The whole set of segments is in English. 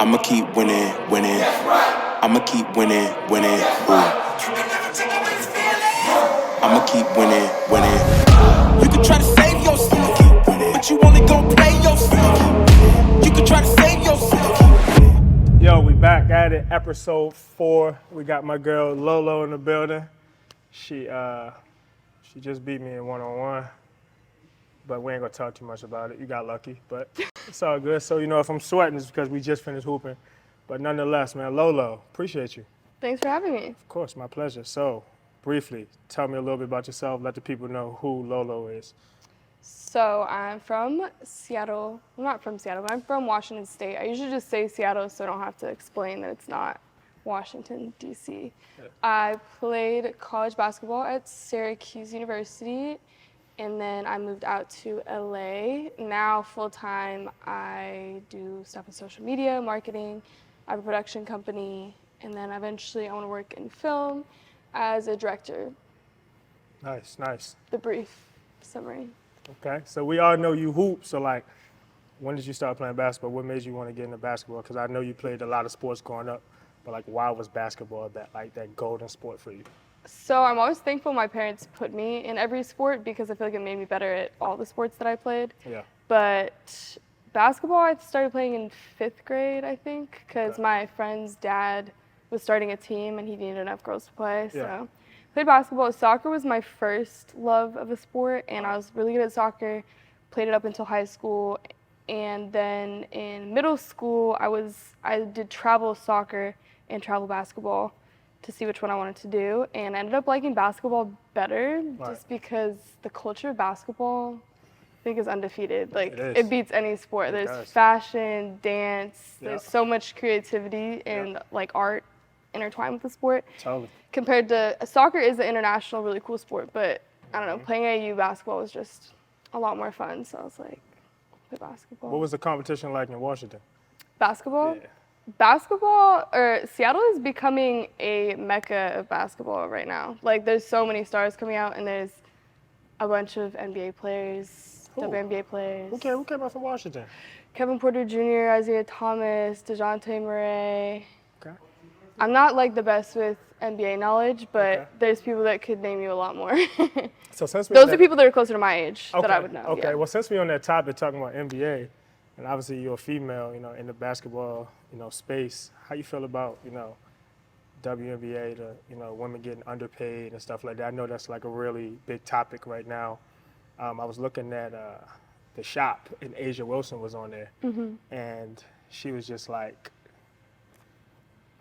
I'ma keep winning, winning. I'ma keep winning, winning. Ooh. I'ma keep winning, winning. You can try to save yourself, but you only gon' play yourself. You can try to save yourself. Yo, we back at it, episode 4. We got my girl Lolo in the building. She just beat me in one-on-one, but we ain't gonna talk too much about it. You got lucky, but it's all good. So if I'm sweating, it's because we just finished hooping. But nonetheless, man, Lolo, appreciate you. Thanks for having me. Of course, my pleasure. So, briefly, tell me a little bit about yourself. Let the people know who Lolo is. So I'm from Seattle. I'm not from Seattle, but I'm from Washington State. I usually just say Seattle so I don't have to explain that it's not Washington, D.C. Yeah. I played college basketball at Syracuse University, and then I moved out to LA. Now, full-time, I do stuff in social media, marketing. I have a production company, and then eventually I want to work in film as a director. Nice, nice. The brief summary. Okay, so we all know you hoop. So, when did you start playing basketball? What made you want to get into basketball? Because I know you played a lot of sports growing up, but why was basketball that golden sport for you? So I'm always thankful my parents put me in every sport because I feel like it made me better at all the sports that I played. Yeah. But basketball, I started playing in 5th grade, I think, because Okay. my friend's dad was starting a team and he needed enough girls to play. Yeah. So played basketball. Soccer was my first love of a sport, and I was really good at soccer. Played it up until high school, and then in middle school, I did travel soccer and travel basketball to see which one I wanted to do, and I ended up liking basketball better just because the culture of basketball, I think, is undefeated. It beats any sport. There's does. fashion, dance. Yeah. There's so much creativity and art intertwined with the sport. Totally. Compared to soccer is an international, really cool sport, but I don't know, Mm-hmm. playing AAU basketball was just a lot more fun. So I was like, play basketball. What was the competition like in Washington? Basketball? Yeah. Seattle is becoming a mecca of basketball right now. There's so many stars coming out, and there's a bunch of NBA players, Who? WNBA players. Who came out from Washington? Kevin Porter Jr., Isaiah Thomas, DeJounte Murray. Okay. I'm not the best with NBA knowledge, but Okay. there's people that could name you a lot more. So since Those are people that are closer to my age that I would know. Okay. Yeah. Well, since we're on that topic, talking about NBA, and obviously you're a female, in the basketball, space. How you feel about, WNBA, women getting underpaid and stuff like that? I know that's a really big topic right now. I was looking at The Shop, and Asia Wilson was on there, and she was just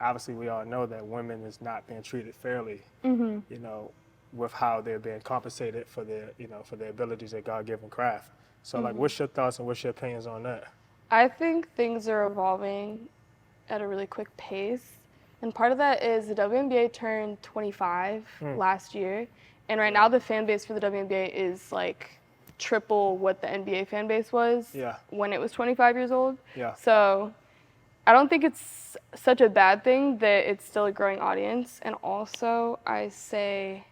obviously we all know that women is not being treated fairly, with how they're being compensated for their, for their abilities, their God-given craft. So, what's your thoughts and what's your opinions on that? I think things are evolving at a really quick pace. And part of that is the WNBA turned 25 last year. And right now the fan base for the WNBA is triple what the NBA fan base was when it was 25 years old. Yeah. So I don't think it's such a bad thing that it's still a growing audience. And also I've said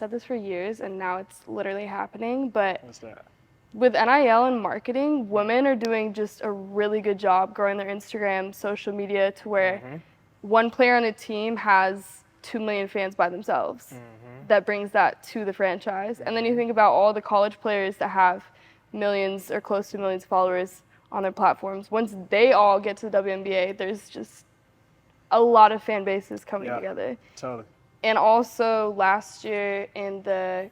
this for years and now it's literally happening, but What's that? with NIL and marketing, women are doing just a really good job growing their Instagram, social media to where one player on a team has 2 million fans by themselves. That brings that to the franchise. And then you think about all the college players that have millions or close to millions of followers on their platforms. Once they all get to the WNBA, there's just a lot of fan bases coming together. Totally. And also last year in the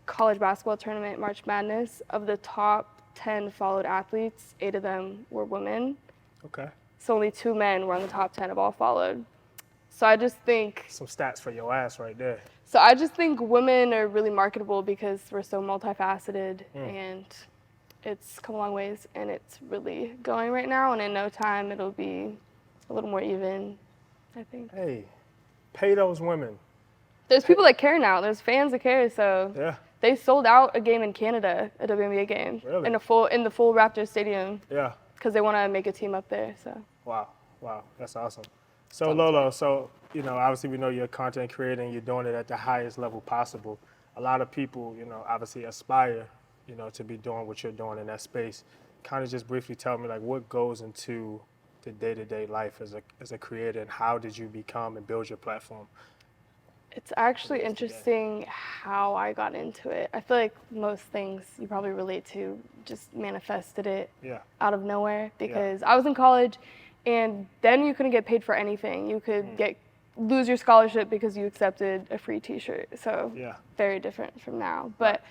college basketball tournament, March Madness, of the top 10 followed athletes, 8 of them were women. Okay. So only 2 men were on the top 10 of all followed. So I just think Some stats for your ass right there. women are really marketable because we're so multifaceted and it's come a long ways and it's really going right now, and in no time it'll be a little more even, I think. Hey, pay those women. There's people that care now. There's fans that care, so Yeah. they sold out a game in Canada, a WNBA game, Really? in the full Raptors stadium Yeah. because they want to make a team up there. So Wow, that's awesome. So Lolo, obviously we know you're a content creator and you're doing it at the highest level possible. A lot of people, obviously aspire, to be doing what you're doing in that space. Kind of just briefly tell me what goes into the day-to-day life as a creator, and how did you become and build your platform? It's actually today? interesting how I got into it. I feel like most things you probably relate to just manifested it Yeah. out of nowhere, because I was in college and then you couldn't get paid for anything. You could lose your scholarship because you accepted a free t-shirt. So Yeah. very different from now. But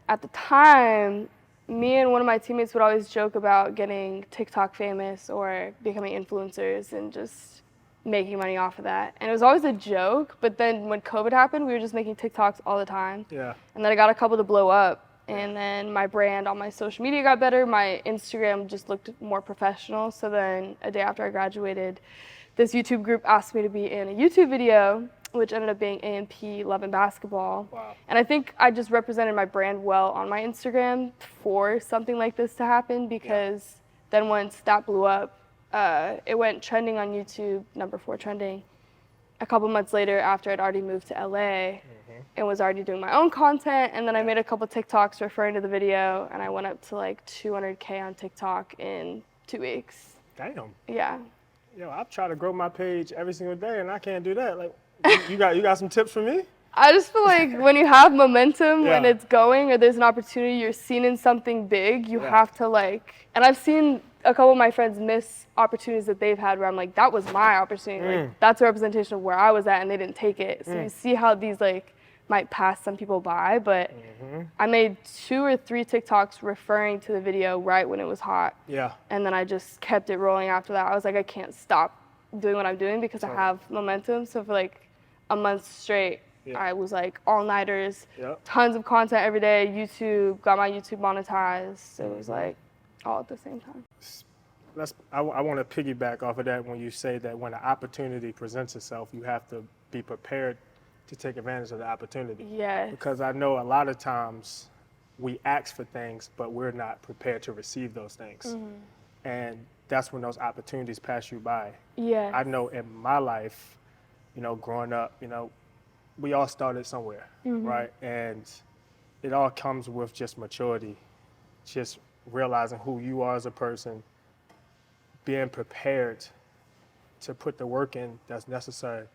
at the time, me and one of my teammates would always joke about getting TikTok famous or becoming influencers and just making money off of that. And it was always a joke, but then when COVID happened, we were just making TikToks all the time. Yeah. And then I got a couple to blow up. And then my brand on my social media got better. My Instagram just looked more professional. So then a day after I graduated, this YouTube group asked me to be in a YouTube video, which ended up being A&P Love and Basketball. Wow. And I think I just represented my brand well on my Instagram for something like this to happen, because then once that blew up, it went trending on YouTube, #4 trending. A couple months later, after I'd already moved to LA and was already doing my own content, and then I made a couple TikToks referring to the video, and I went up to like 200K on TikTok in 2 weeks. Damn. Yeah. Yo, I try to grow my page every single day, and I can't do that. Like, you got some tips for me? I just feel like when you have momentum, when Yeah. it's going, or there's an opportunity, you're seen in something big, you have to like, and I've seen a couple of my friends miss opportunities that they've had where I'm like, that was my opportunity. Like, that's a representation of where I was at and they didn't take it. So you see how these like might pass some people by, but I made 2 or 3 TikToks referring to the video right when it was hot. Yeah. And then I just kept it rolling after that. I was like, I can't stop doing what I'm doing because I have momentum. So for like a month straight, I was like all-nighters, tons of content every day, YouTube, got my YouTube monetized. So it was like all at the same time. I want to piggyback off of that when you say that when an opportunity presents itself, you have to be prepared to take advantage of the opportunity. Yes. Because I know a lot of times we ask for things, but we're not prepared to receive those things. And that's when those opportunities pass you by. Yeah. I know in my life, you know, growing up, you know, we all started somewhere, right? And it all comes with just maturity, just realizing who you are as a person, being prepared to put the work in that's necessary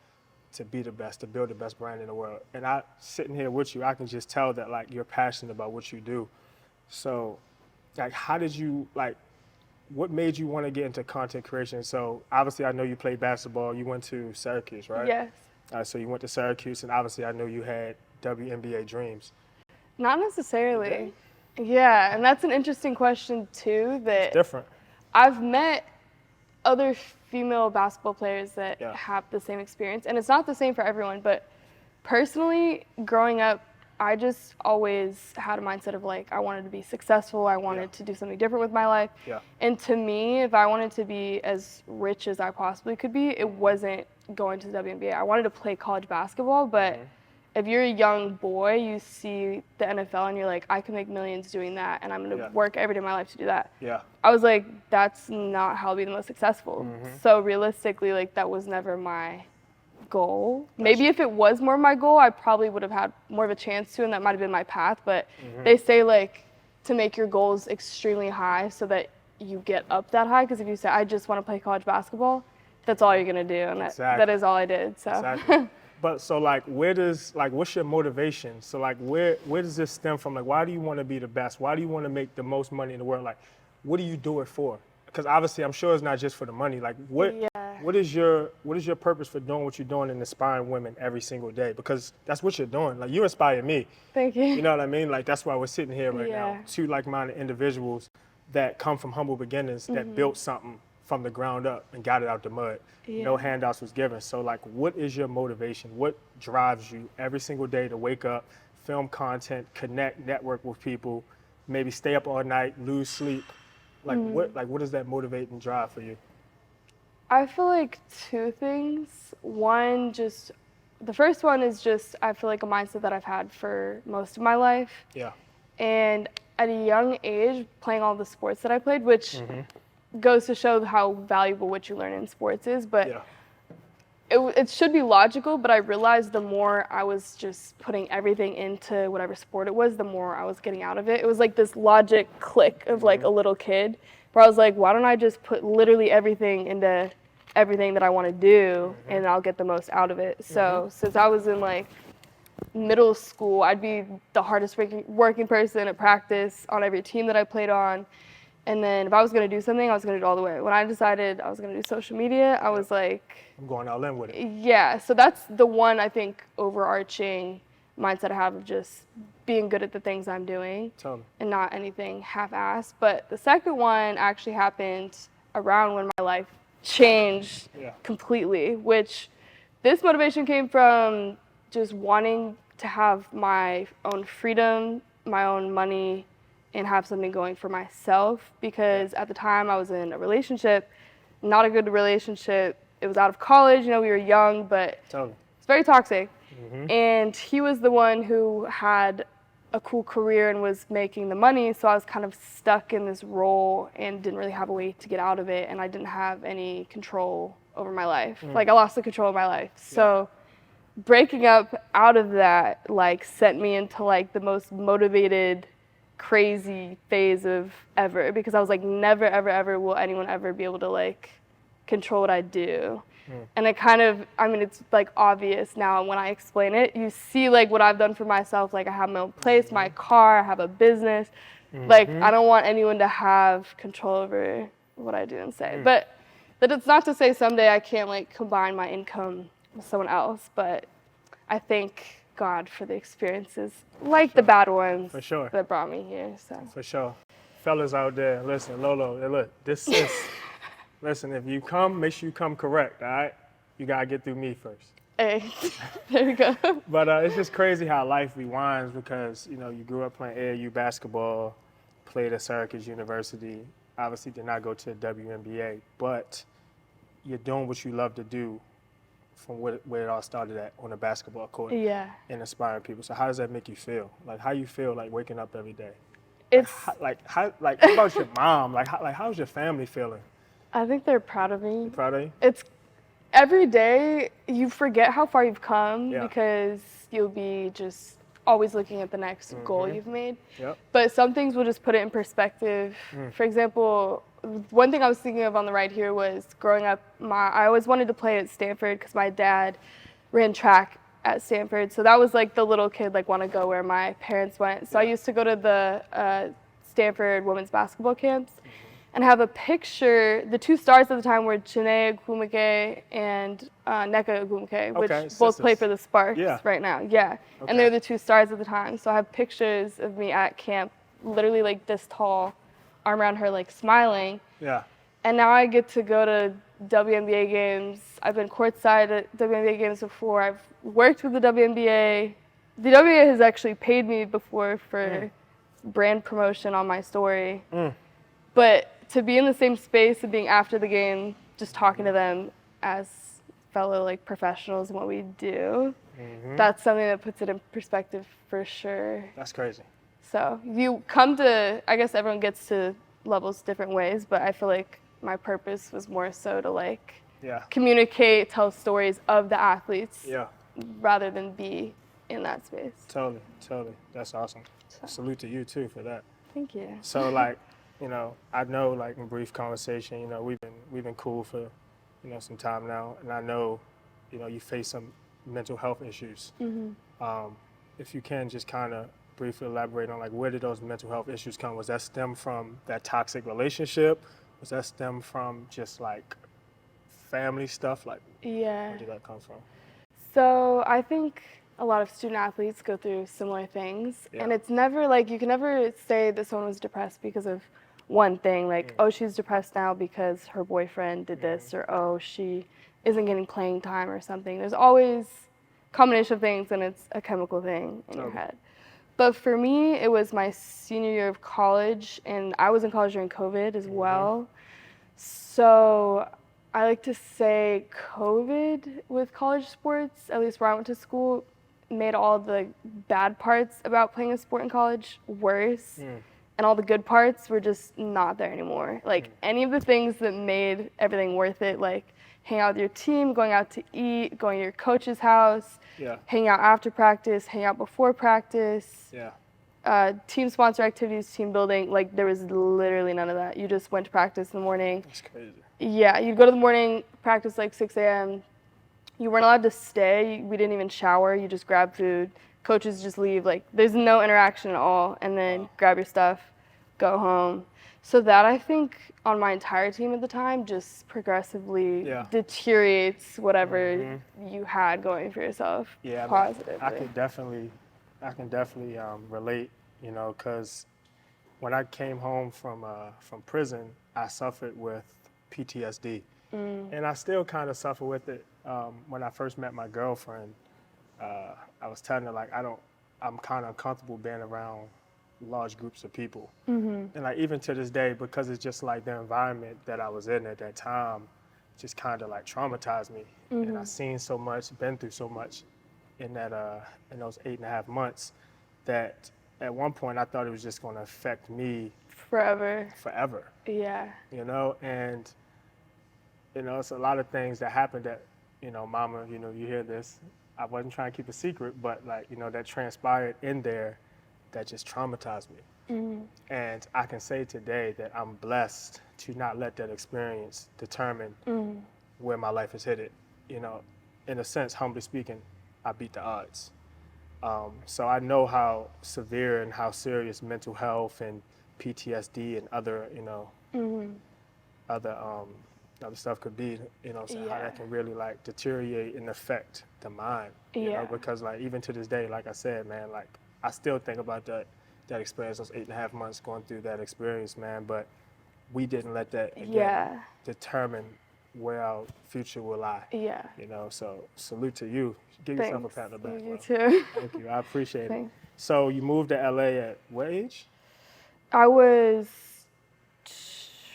to be the best, to build the best brand in the world. And I, sitting here with you, I can just tell that like you're passionate about what you do. So like, how did you, like, what made you want to get into content creation? So obviously I know you played basketball, you went to Syracuse, right? Yes. So you went to Syracuse, and obviously I know you had WNBA dreams. Not necessarily. Yeah, and that's an interesting question too, that Different. I've met other female basketball players that have the same experience, and it's not the same for everyone, but personally, growing up, I just always had a mindset of like, I wanted to be successful, I wanted to do something different with my life. And to me, if I wanted to be as rich as I possibly could be, it wasn't going to the WNBA. I wanted to play college basketball, but if you're a young boy, you see the NFL and you're like, I can make millions doing that, and I'm gonna work every day of my life to do that. I was like, that's not how I'll be the most successful. So realistically, like, that was never my goal. Maybe if it was more my goal, I probably would have had more of a chance to, and that might have been my path. But they say like to make your goals extremely high so that you get up that high. Because if you say, I just want to play college basketball, that's all you're gonna do, and that is all I did. So. Exactly. But so like, what's your motivation? So like, where does this stem from? Like, why do you want to be the best? Why do you want to make the most money in the world? Like, what do you do it for? Because obviously, I'm sure it's not just for the money. Like, what is your purpose for doing what you're doing and inspiring women every single day? Because that's what you're doing. Like, you inspire me. Thank you. You know what I mean? Like, that's why we're sitting here right now. 2 like-minded individuals that come from humble beginnings, that built something from the ground up and got it out the mud. No handouts was given. So like, what is your motivation? What drives you every single day to wake up, film content, connect, network with people, maybe stay up all night, lose sleep? Like what does that motivate and drive for you? I feel like 2 things. One, just the first one is just I feel like a mindset that I've had for most of my life. And at a young age, playing all the sports that I played, which goes to show how valuable what you learn in sports is, but it should be logical, but I realized the more I was just putting everything into whatever sport it was, the more I was getting out of it. It was like this logic click of like a little kid where I was like, why don't I just put literally everything into everything that I want to do, and I'll get the most out of it. So since I was in like middle school, I'd be the hardest working person at practice on every team that I played on. And then if I was going to do something, I was going to do it all the way. When I decided I was going to do social media, I was like, I'm going all in with it. yeah. So that's the one, I think, overarching mindset I have of just being good at the things I'm doing Totally. and not anything half-assed. But the second one actually happened around when my life changed completely, which this motivation came from just wanting to have my own freedom, my own money, and have something going for myself, because at the time I was in a relationship, not a good relationship. It was out of college, we were young, but it's very toxic. And he was the one who had a cool career and was making the money, so I was kind of stuck in this role and didn't really have a way to get out of it, and I didn't have any control over my life. Like, I lost the control of my life. So breaking up out of that, like, sent me into, like, the most motivated, crazy phase of ever, because I was like, never, ever, ever will anyone ever be able to, like, control what I do. And it kind of, it's like obvious now when I explain it. You see like what I've done for myself. Like, I have my own place, my car, I have a business. Like, I don't want anyone to have control over what I do and say. But it's not to say someday I can't like combine my income with someone else, but I thank God for the experiences, like the bad ones that brought me here. So For sure. Fellas out there, listen, Lolo, look, this is, listen, if you come, make sure you come correct, all right? You got to get through me first. hey, there you go. But it's just crazy how life rewinds, because, you grew up playing AAU basketball, played at Syracuse University, obviously did not go to the WNBA, but you're doing what you love to do from where it all started at, on the basketball court. Yeah. And inspiring people. So how does that make you feel? Like, how you feel like waking up every day? It's how about your mom? Like how's your family feeling? I think they're proud of me. Proud of you? It's every day you forget how far you've come because you'll be just always looking at the next goal you've made. Yep. But some things will just put it in perspective. For example, one thing I was thinking of on the right here was growing up, I always wanted to play at Stanford because my dad ran track at Stanford. So that was like the little kid, like, want to go where my parents went. So I used to go to the Stanford women's basketball camps and have a picture. The two stars at the time were Chiney Ogwumike and Nneka Ogwumike, which both play for the Sparks right now. Yeah. Okay. And they're the two stars at the time. So I have pictures of me at camp, literally like this tall, arm around her, like smiling. Yeah. And now I get to go to WNBA games. I've been courtside at WNBA games before. I've worked with the WNBA. The WNBA has actually paid me before for brand promotion on my story. But to be in the same space and being after the game, just talking to them as fellow like professionals and what we do, that's something that puts it in perspective for sure. That's crazy. So you come to, I guess everyone gets to levels different ways, but I feel like my purpose was more so to like communicate, tell stories of the athletes rather than be in that space. Totally. That's awesome. So. Salute to you too for that. Thank you. So like, I know like in brief conversation, we've been cool for, some time now, and I know, you face some mental health issues. If you can just kind of briefly elaborate on like where did those mental health issues come? Was that stem from that toxic relationship? Was that stem from just like family stuff? Like, where did that come from? So I think a lot of student athletes go through similar things, and it's never like, you can never say that someone was depressed because of one thing, like, oh, she's depressed now because her boyfriend did this, or oh, she isn't getting playing time or something. There's always a combination of things, and it's a chemical thing in your head. But for me, it was my senior year of college, and I was in college during COVID as well. So I like to say COVID with college sports, at least where I went to school, made all the bad parts about playing a sport in college worse. And all the good parts were just not there anymore. Like any of the things that made everything worth it, like hang out with your team, going out to eat, going to your coach's house, hang out after practice, hang out before practice. team sponsor activities, team building, like there was literally none of that. You just went to practice in the morning. That's crazy. Yeah, you'd go to the morning practice like 6 a.m. You weren't allowed to stay. We didn't even shower. You just grab food. Coaches just leave. Like there's no interaction at all. And then grab your stuff, go home. So that I think on my entire team at the time just progressively deteriorates whatever you had going for yourself positively. I can definitely relate, you know, because when I came home from prison, I suffered with PTSD, and I still kind of suffer with it. When I first met my girlfriend, I was telling her like I'm kind of uncomfortable being around large groups of people, and like even to this day, because it's just like the environment that I was in at that time, just kind of like traumatized me, and I've seen so much, been through so much in those 8.5 months, that at one point I thought it was just going to affect me forever. Yeah. You know, and you know, it's a lot of things that happened that, you know, Mama, you know, you hear this. I wasn't trying to keep a secret, but like, you know, that transpired in there that just traumatized me. And I can say today that I'm blessed to not let that experience determine where my life is headed. You know, in a sense, humbly speaking, I beat the odds. So I know how severe and how serious mental health and PTSD and other, you know, other stuff could be, you know, so how that can really like deteriorate and affect the mind, you know, because like even to this day, like I said, man, like I still think about that experience, those 8.5 months going through that experience, man, but we didn't let that again determine where our future will lie. Yeah. You know, so salute to you. Give yourself a pat on the back. You too. Thank you. I appreciate it. So you moved to LA at what age? I was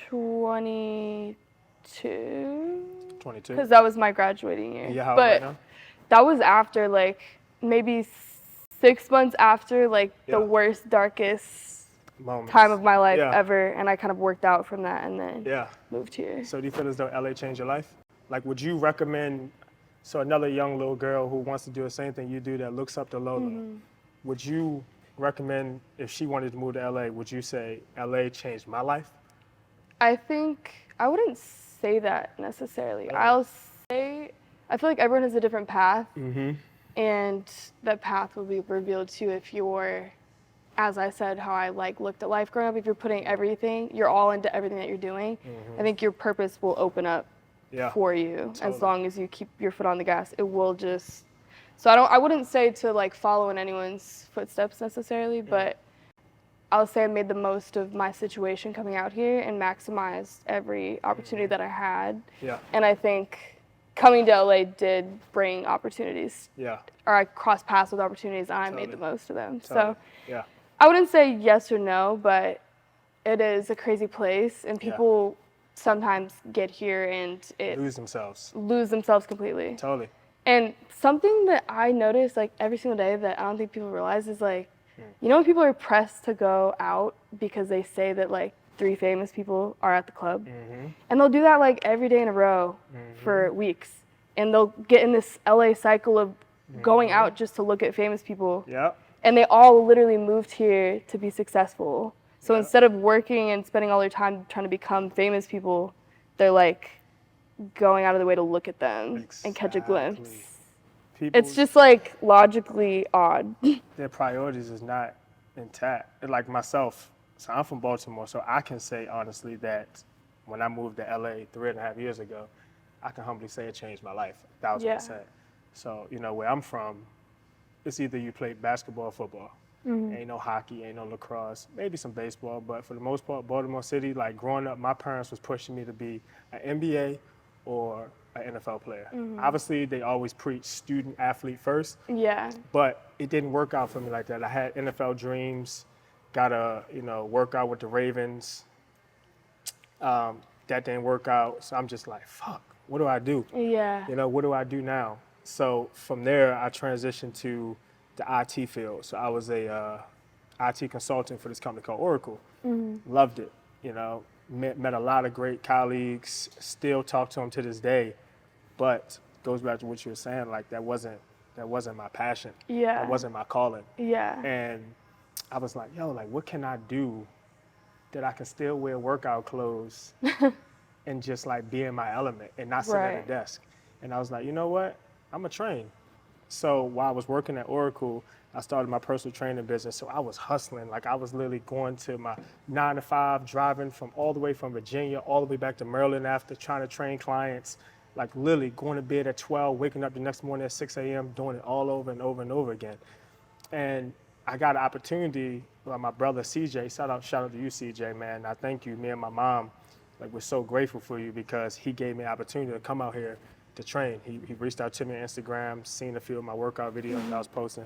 22. 22? Because that was my graduating year. Yeah, how old right now? That was after like maybe 6 months after like the worst, darkest time of my life ever, and I kind of worked out from that and then moved here. So do you feel as though LA changed your life? Like, would you recommend, so another young little girl who wants to do the same thing you do that looks up to Lola, would you recommend, if she wanted to move to LA, would you say LA changed my life? I think I wouldn't say that necessarily. I'll say I feel like everyone has a different path, and that path will be revealed to you if you're, as I said, how I like looked at life growing up. If you're putting everything, you're all into everything that you're doing, I think your purpose will open up for you as long as you keep your foot on the gas. It will just. So I wouldn't say to like follow in anyone's footsteps necessarily, but I'll say I made the most of my situation coming out here and maximized every opportunity that I had. Yeah. And I think coming to LA did bring opportunities. Yeah. Or I crossed paths with opportunities and I made the most of them. So I wouldn't say yes or no, but it is a crazy place and people sometimes get here and lose themselves completely. Totally. And something that I notice like every single day that I don't think people realize is like, you know, when people are pressed to go out because they say that like 3 famous people are at the club, and they'll do that like every day in a row for weeks, and they'll get in this LA cycle of going out just to look at famous people. Yeah. And they all literally moved here to be successful. So instead of working and spending all their time trying to become famous people, they're like going out of their way to look at them and catch a glimpse. It's just like logically odd. Their priorities is not intact. Like myself, so I'm from Baltimore, so I can say honestly that when I moved to LA 3.5 years ago, I can humbly say it changed my life, 1,000%. So, you know, where I'm from, it's either you play basketball or football. Ain't no hockey, ain't no lacrosse, maybe some baseball, but for the most part, Baltimore City, like growing up, my parents was pushing me to be an NBA or an NFL player. Obviously, they always preach student athlete first. Yeah. But it didn't work out for me like that. I had NFL dreams, got a work out with the Ravens. That didn't work out, so I'm just like, fuck, what do I do? Yeah. You know, what do I do now? So from there, I transitioned to the IT field. So I was a IT consultant for this company called Oracle. Loved it. You know, met a lot of great colleagues. Still talk to them to this day. But goes back to what you were saying, like that wasn't my passion. Yeah. That wasn't my calling. Yeah. And I was like, yo, like, what can I do that I can still wear workout clothes and just like be in my element and not sit at Right. a desk? And I was like, you know what? I'm gonna train. So while I was working at Oracle, I started my personal training business. So I was hustling. Like I was literally going to my 9 to 5, driving from all the way from Virginia all the way back to Maryland after trying to train clients. Like literally going to bed at 12, waking up the next morning at 6 a.m., doing it all over and over and over again. And I got an opportunity. Well, my brother CJ, shout out to you, CJ, man. I thank you. Me and my mom, like, we're so grateful for you because he gave me an opportunity to come out here to train. He reached out to me on Instagram, seen a few of my workout videos that I was posting,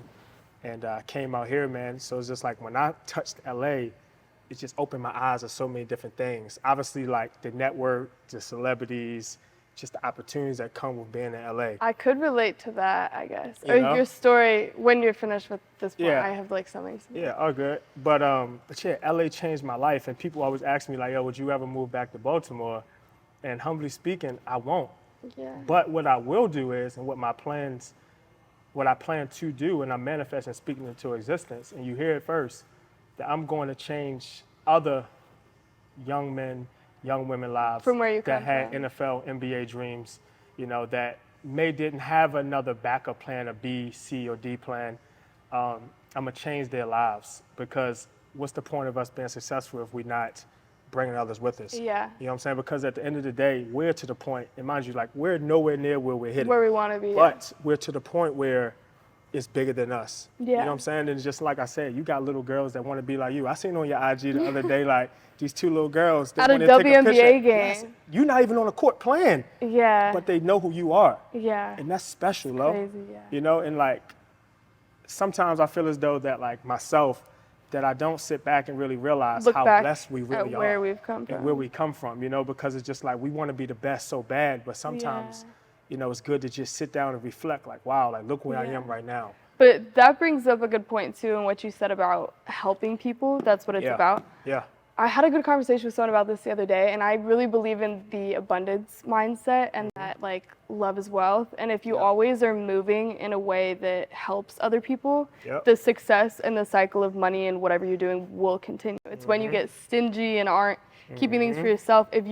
and came out here, man. So it's just like when I touched LA, it just opened my eyes to so many different things. Obviously, like the network, the celebrities, just the opportunities that come with being in LA. I could relate to that, I guess. You Or know? your story, when you're finished with this point, Yeah. I have like something. Yeah, all good. But yeah, LA changed my life, and people always ask me like, "Yo, would you ever move back to Baltimore?" And humbly speaking, I won't. Yeah. But what I will do is, and what I plan to do, and I'm manifesting, speaking into existence, and you hear it first, that I'm going to change other young men, young women lives From where you that come had from. NFL, NBA dreams, you know, that didn't have another backup plan, a B, C, or D plan. I'm gonna change their lives because what's the point of us being successful if we're not bringing others with us? Yeah. You know what I'm saying? Because at the end of the day, we're to the point, and mind you, like we're nowhere near where we're headed. Where we want to be. But we're to the point where it's bigger than us. You know Yeah. what I'm saying? And just like I said, you got little girls that want to be like you. I seen on your IG the other day, like these 2 little girls that At a want to take a WNBA picture. game. Yes, you're not even on the court playing, Yeah. but they know who you are. Yeah. And that's special, Lo. Crazy, yeah. You know, and like sometimes I feel as though that like myself, that I don't sit back and really realize Look how back blessed we really at are. where we've come And from. where we come from, you know, because it's just like we want to be the best so bad, but sometimes, you know, it's good to just sit down and reflect like, wow, like look where I Yeah. am right now. But that brings up a good point too, in what you said about helping people. That's what it's Yeah. about. Yeah. I had a good conversation with someone about this the other day, and I really believe in the abundance mindset and that like love is wealth. And if you always are moving in a way that helps other people, Yep. the success and the cycle of money and whatever you're doing will continue. It's when you get stingy and aren't keeping things for yourself. If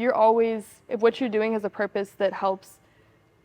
what you're doing has a purpose that helps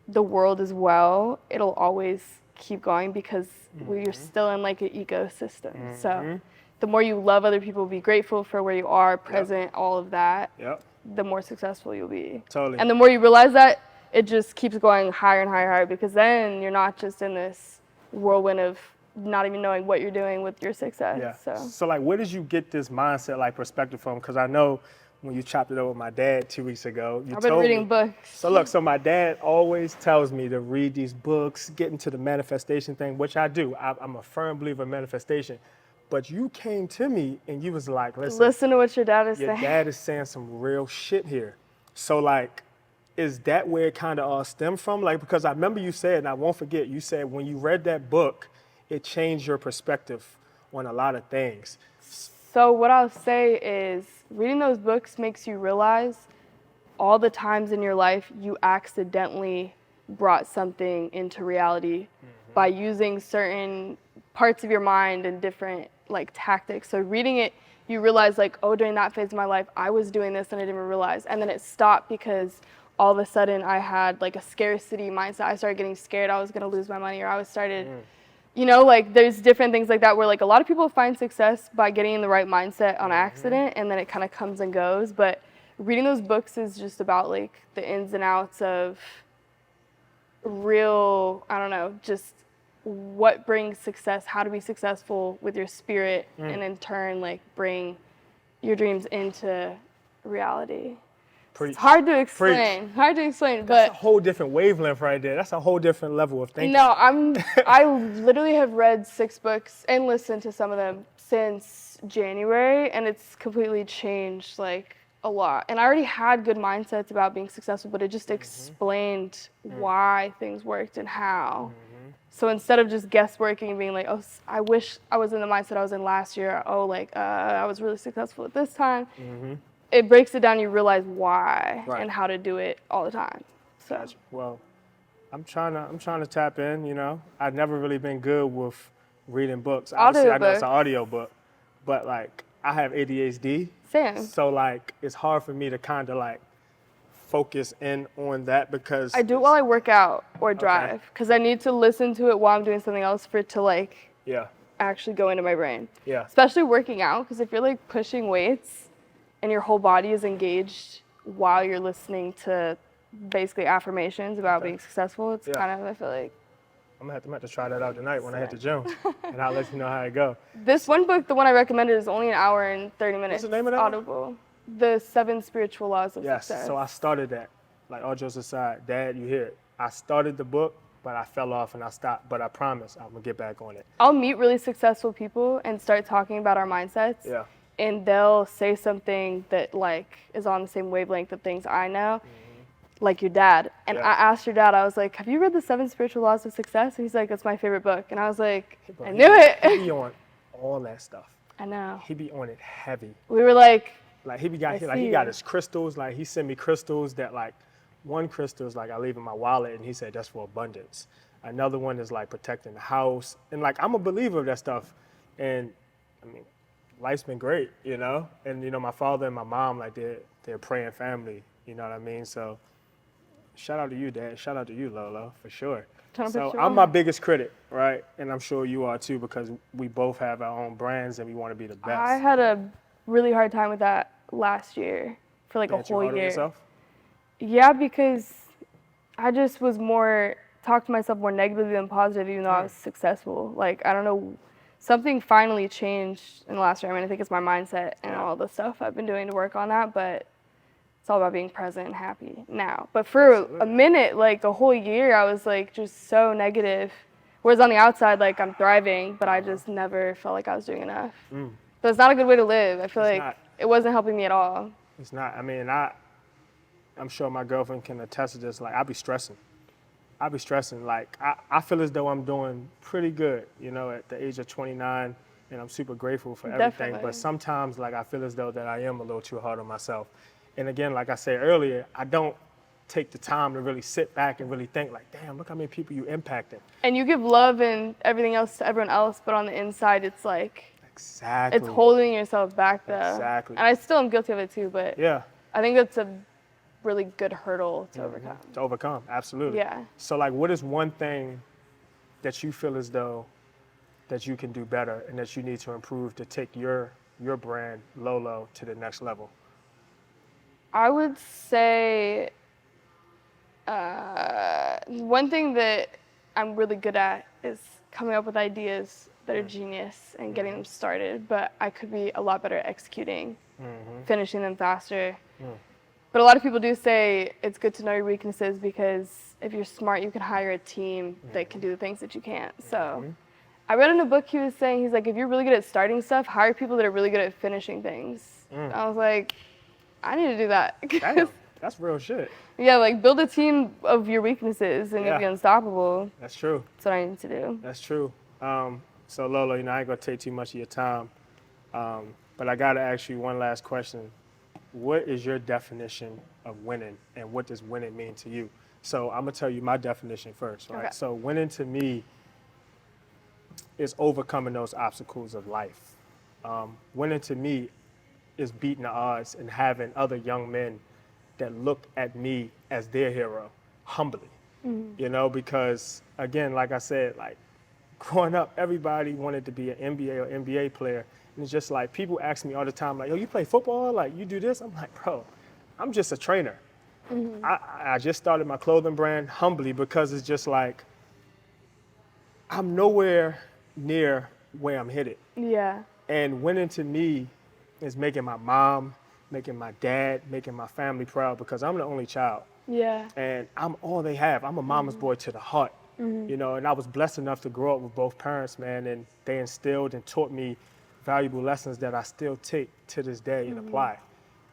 the world as well, it'll always keep going because we're still in like an ecosystem. So the more you love other people, be grateful for where you are, present, all of that, Yep. the more successful you'll be. Totally. And the more you realize that, it just keeps going higher and higher and higher because then you're not just in this whirlwind of not even knowing what you're doing with your success. Yeah. So So like, where did you get this mindset, like perspective from? Because I know when you chopped it up with my dad 2 weeks ago, you I've been told reading me. books. So look, so my dad always tells me to read these books, get into the manifestation thing, which I do. I'm a firm believer in manifestation. But you came to me and you was like, Listen to what your dad is your saying. dad is saying some real shit here. So like, is that where it kind of all stemmed from? Like, because I remember you said, and I won't forget, you said when you read that book, it changed your perspective on a lot of things. So what I'll say is reading those books makes you realize all the times in your life you accidentally brought something into reality by using certain parts of your mind and different like tactics. So reading it, you realize like, oh, during that phase of my life, I was doing this and I didn't even realize. And then it stopped because all of a sudden I had like a scarcity mindset. I started getting scared I was gonna lose my money, or I was started, you know, like there's different things like that where like a lot of people find success by getting in the right mindset on accident, and then it kind of comes and goes. But reading those books is just about like the ins and outs of real, I don't know, just what brings success, how to be successful with your spirit, and in turn like bring your dreams into reality. Preach. It's hard to explain, That's a but whole different wavelength right there. That's a whole different level of thinking. no, I literally have read 6 books and listened to some of them since January, and it's completely changed like a lot. And I already had good mindsets about being successful, but it just explained why things worked and how. So instead of just guessworking and being like, oh, I wish I was in the mindset I was in last year. Oh, like I was really successful at this time. It breaks it down. You realize why and how to do it all the time. So Gotcha. Well, I'm trying to tap in. You know, I've never really been good with reading books. Obviously, I know it's an audio book, but like I have ADHD. Same. So like it's hard for me to kind of like focus in on that because I do it while I work out or drive because I need to listen to it while I'm doing something else for it to like yeah, actually go into my brain. yeah, Especially working out, because if you're like pushing weights and your whole body is engaged while you're listening to basically affirmations about being successful, it's Yeah. kind of, I feel like. I'm gonna have to try that out tonight when I hit the gym, and I'll let you know how it go. This one book, the one I recommended, is only an hour and 30 minutes. What's the name of that one? Audible. The 7 Spiritual Laws of Yes, Success. so I started that. Like all jokes aside, Dad, you hear it. I started the book, but I fell off and I stopped. But I promise I'm gonna get back on it. I'll meet really successful people and start talking about our mindsets. Yeah. And they'll say something that like is on the same wavelength of things I know, like your dad. And Yeah. I asked your dad, I was like, have you read the 7 Spiritual Laws of Success? And he's like, that's my favorite book. And I was like, Bro, I he- knew He it. be on all that stuff. I know. He be on it heavy. We were like, Like he got I like he see. got his crystals. Like he sent me crystals that like one crystal is like I leave in my wallet, and he said that's for abundance. Another one is like protecting the house, and like I'm a believer of that stuff. And I mean, life's been great, you know. And you know, my father and my mom, like they're a praying family. You know what I mean? So shout out to you, Dad. Shout out to you, Lolo, for sure. Trying to So put you I'm on. my biggest critic, right? And I'm sure you are too, because we both have our own brands and we want to be the best. I had a really hard time with that last year for like a That you whole hard on year. yourself? Yeah, because I just was more, talked to myself more negatively than positive, even though I was successful. Like, I don't know, something finally changed in the last year. I mean, I think it's my mindset and Yeah. all the stuff I've been doing to work on that, but it's all about being present and happy now. But for a minute, like a whole year, I was like just so negative. Whereas on the outside, like I'm thriving, but I just never felt like I was doing enough. So it's not a good way to live. I feel It's like not. it wasn't helping me at all. It's not. I mean, I'm sure my girlfriend can attest to this. Like, I be stressing. Like, I feel as though I'm doing pretty good, you know, at the age of 29, and I'm super grateful for everything. Definitely. But sometimes, like, I feel as though that I am a little too hard on myself. And again, like I said earlier, I don't take the time to really sit back and really think, like, damn, look how many people you impacted. And you give love and everything else to everyone else, but on the inside, it's like, Exactly. it's holding yourself back though. Exactly. And I still am guilty of it too, but Yeah, I think that's a really good hurdle to overcome. to overcome, absolutely. Yeah. So, like, what is one thing that you feel as though that you can do better and that you need to improve to take your brand, Lolo, to the next level? I would say one thing that I'm really good at is coming up with ideas that are genius and getting them started, but I could be a lot better at executing, finishing them faster. But a lot of people do say it's good to know your weaknesses because if you're smart, you can hire a team that can do the things that you can't. So I read in a book, he was saying, he's like, if you're really good at starting stuff, hire people that are really good at finishing things. I was like, I need to do that. Damn, that's real shit. Yeah, like build a team of your weaknesses and Yeah. you'll be unstoppable. That's true. That's what I need to do. That's true. So, Lolo, you know, I ain't gonna take too much of your time, but I gotta ask you one last question. What is your definition of winning, and what does winning mean to you? So I'm gonna tell you my definition first, right? Okay. So winning to me is overcoming those obstacles of life. Winning to me is beating the odds and having other young men that look at me as their hero, humbly. You know, because again, like I said, like growing up, everybody wanted to be an NBA or NBA player. And it's just like people ask me all the time, like, yo, you play football? Like, you do this? I'm like, bro, I'm just a trainer. I just started my clothing brand humbly because it's just like, I'm nowhere near where I'm headed. Yeah. And winning to me is making my mom, making my dad, making my family proud because I'm the only child. Yeah. And I'm all they have. I'm a mama's boy to the heart, you know, and I was blessed enough to grow up with both parents, man, and they instilled and taught me valuable lessons that I still take to this day and apply.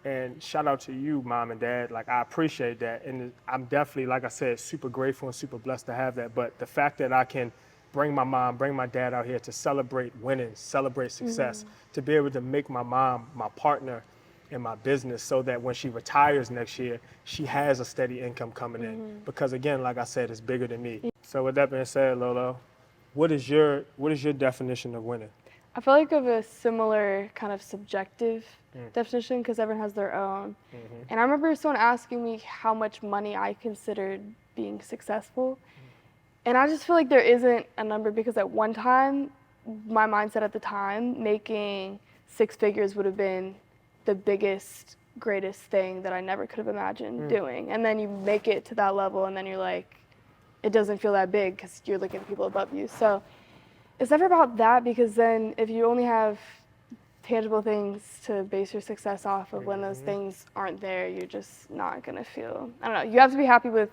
And shout out to you, mom and dad. Like, I appreciate that. And I'm definitely, like I said, super grateful and super blessed to have that. But the fact that I can bring my mom, bring my dad out here to celebrate winning, celebrate success, to be able to make my mom my partner in my business so that when she retires next year, she has a steady income coming in. Because again, like I said, it's bigger than me. So with that being said, Lolo, what is your definition of winning? I feel like of a similar kind of subjective definition because everyone has their own. And I remember someone asking me how much money I considered being successful. And I just feel like there isn't a number because at one time, my mindset at the time, making 6 figures would have been the biggest, greatest thing that I never could have imagined doing. And then you make it to that level and then you're like, it doesn't feel that big because you're looking at people above you. So it's never about that because then if you only have tangible things to base your success off of, when those things aren't there, you're just not gonna feel, I don't know, you have to be happy with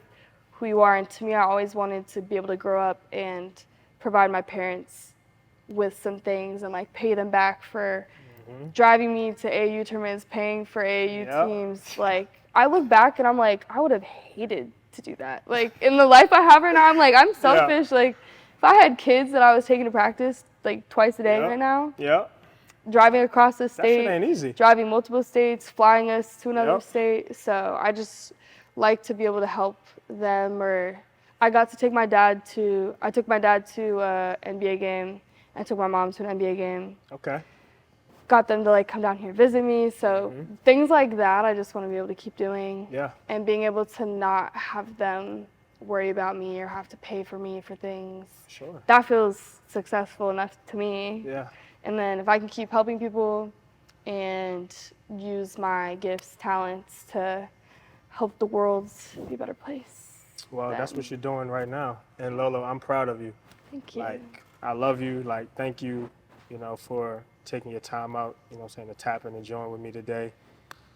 who you are. And to me, I always wanted to be able to grow up and provide my parents with some things and like pay them back for driving me to AAU tournaments, paying for AAU teams. Like I look back and I'm like, I would have hated to do that. Like in the life I have right now, I'm like, I'm selfish. Like if I had kids that I was taking to practice like twice a day right now, driving across the state, that shit ain't easy. Driving multiple states, flying us to another state. So I just like to be able to help them. Or I got to take my dad to, I took my dad to an NBA game. I took my mom to an NBA game. Okay. Got them to like come down here visit me. So things like that, I just want to be able to keep doing. Yeah. And being able to not have them worry about me or have to pay for me for things. Sure. That feels successful enough to me. Yeah. And then if I can keep helping people and use my gifts, talents to help the world be a better place. Well, that's what you're doing right now. And Lolo, I'm proud of you. Thank you. Like, I love you. Like, thank you, you know, for taking your time out, you know what I'm saying, to tap in and join with me today.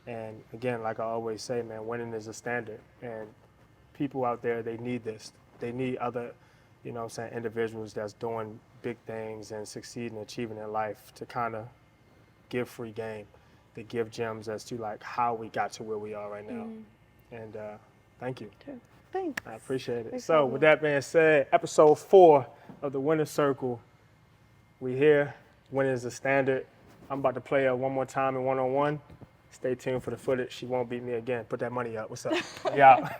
And again, like I always say, man, winning is a standard. And people out there, they need this. They need other, you know what I'm saying, individuals that's doing big things and succeeding and achieving in life to kind of give free game, to give gems as to like how we got to where we are right now. And thank you. Thanks. I appreciate it. Thanks So with that being said, episode 4 of the Winner's Circle, we here. Winning is the standard. I'm about to play her one more time in one-on-one. Stay tuned for the footage. She won't beat me again. Put that money up. What's up? We out.